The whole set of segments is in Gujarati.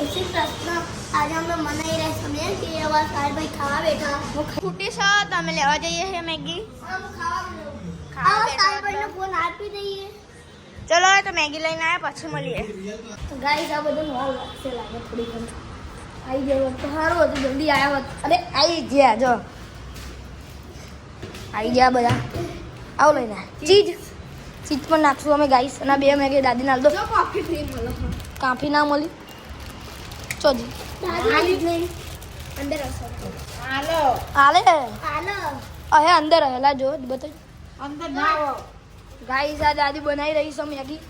શ્રી કૃષ્ણ આજે અમે મનાઈ રહ્યા સમજે કે એવા સાહેબ ભાઈ ખાવા બેઠા ખૂટી છો તમે લેવા જઈએ છે મેગી સાહેબ ભાઈને ફોન આપી દઈએ ચલો તો મેગી લઈને આવ્યા પછી મળીએ ગાઈસ આ બધું નવા લાગશે લાગે થોડી ઘણી આવી ગયો તો સારું હતું જલ્દી આવ્યા હોત અરે આવી ગયા જો આવી ગયા બધા આવો લઈને ચીજ પણ નાખશું અમે ગાઈસ અને બે મેગી દાદી નાલ દો કોફી ફ્રી મળો કાફી ના મળી ચોજી દાદી નહીં અંદર હશે હાલે હાલો અહે અંદર રહેલા જો બતાવ અંદર ના ગાઈસ આ દાદી બનાવી રહી છે મેગી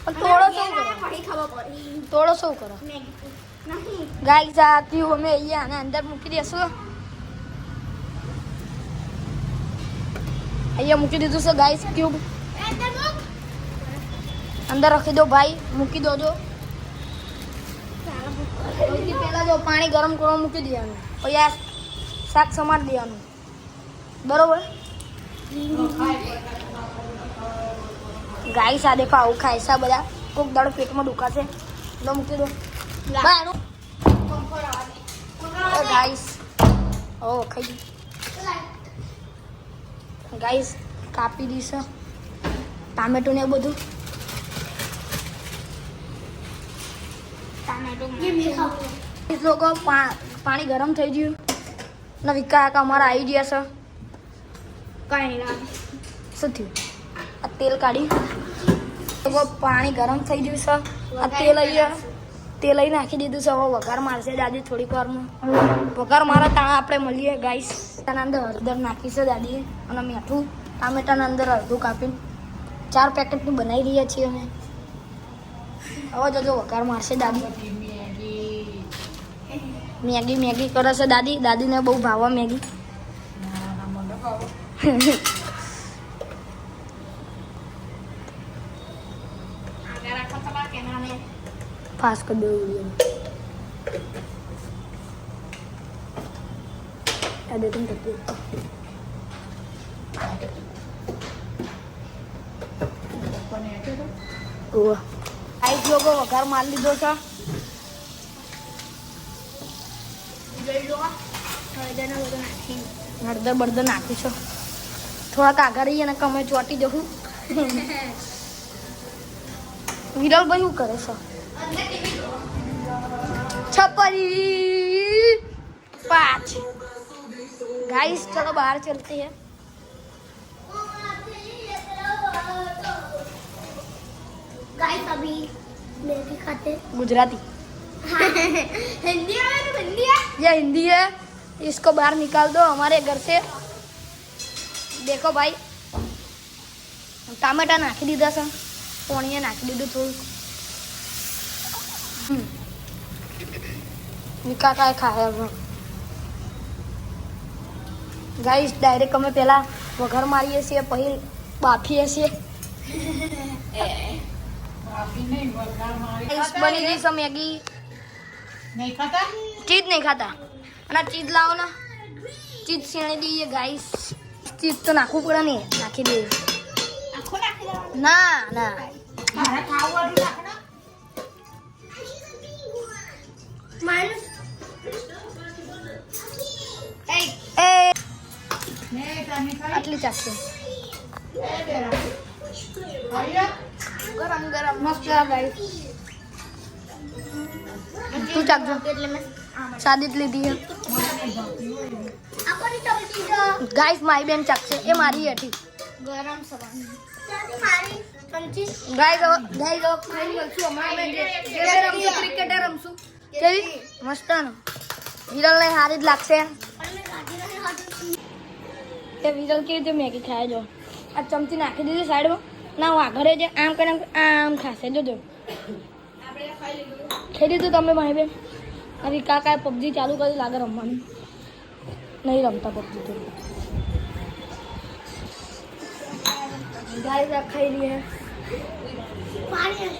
પણ થોડો શું કરો પડી ખબર પડી થોડો શું કરો નહીં ગાઈસ આ ક્યુ અમે અહીંયા અને અંદર મૂકી દેશું અહીંયા મૂકી દીધું છે ગાઈસ ક્યુબ અંદર રાખી દો ભાઈ મૂકી દોજો સૌથી પહેલા જો પાણી ગરમ કરવા મૂકી દેવાનું પછી આ શાક સમાર દેવાનું બરોબર ગાઈસ આ દેખો આવું ખાય છે બધા કોક દાડો પેટમાં દુખાશે લો મૂકી દો ગાઈસ ઓ ખાઈ ગાઈસ કાપી દીશે ટામેટું ને બધું લોકો પાણી ગરમ થઈ ગયું ને વિકા અમારા આવી ગયા છે કઈ નહીં શું થયું આ તેલ કાઢી લોકો પાણી ગરમ થઈ ગયું છે આ તેલ અહીં નાખી દીધું છે હવે વઘાર મારશે દાદી થોડીક વારમાં વઘાર મારે ત્યાં આપણે મળીએ ગાઈસ તેના અંદર હળદર નાખી છે દાદીએ અને મીઠું ટામેટાના અંદર અડધું કાપીને 4 પેકેટનું બનાવી રહ્યા છીએ અમે હવે જજો વઘાર મારશે દાદી મેગી કરે છે દાદીને બહુ ભાવે મેગી પાસ કરી દો એડિટિંગ કરતી આઈસ લોકો વઘાર મારી લીધો છે હળદર બળદર નાખી છો થોડાક આગળ રહીએ ને કમે ચોટી જવું વિરલભાઈ શું કરે છે छपरी 5 गाइस चलो बाहर चलते हैं गाइस अभी मैगी खाते गुजराती हिंदी है तो हिंदी है ये हिंदी है इसको बाहर निकाल दो हमारे घर से देखो भाई टामेटा नाखी दीदा से पोणिया नाखी दीधું થોડું निका काय खाया गाइस डायरेक्ट અમે પહેલા વઘાર મારીએ છીએ પછી બાફીએ છીએ બની ગઈ છે મેગી नहीं खाता ચીઝ નહીં ખાતા અને ચીઝ લાવો ને ચીઝ શેણી દઈએ ગાઈસ ચીઝ તો નાખવું પડે ને નાખી દઈએ आंखों नाखी दो ના मारा खाऊ अभी रखना माइनस એ नहीं तने खाई આટલી ચાખશે आया ગરમ ગરમ મસ્ત ગાઈસ તું ચાખજો એટલે મેં સાદી જ લીધી છે આપણી ટોપી જો ગાઈસ મારી બેન ચાખશે એ મારી હતી ગરમ સવાની દાદી મારી કંચી ગાઈસ ખાઈ મળશું અમારે રમશું ક્રિકેટર રમશું કેવી મસ્ત ને વિરલને સારી જ લાગશે અને ગાડી રહી હતી એ વિરલ કેવી રીતે મેગી ખાય જો આ ચમચી નાખી દીધી સાઈડમાં ના હું આગળ જે આમ કરીને આમ ખાશે જોજો ખાઈ લીધું તમે ભાઈ બેન અરે કાકા પબજી ચાલુ કરી લાગે રમવાનું નહીં રમતા પબજી તો ગાય ખાઈ લઈએ પાણી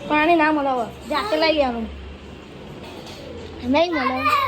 પાણી ના મળે જાતે લઈ લેવાનું નહીં મળે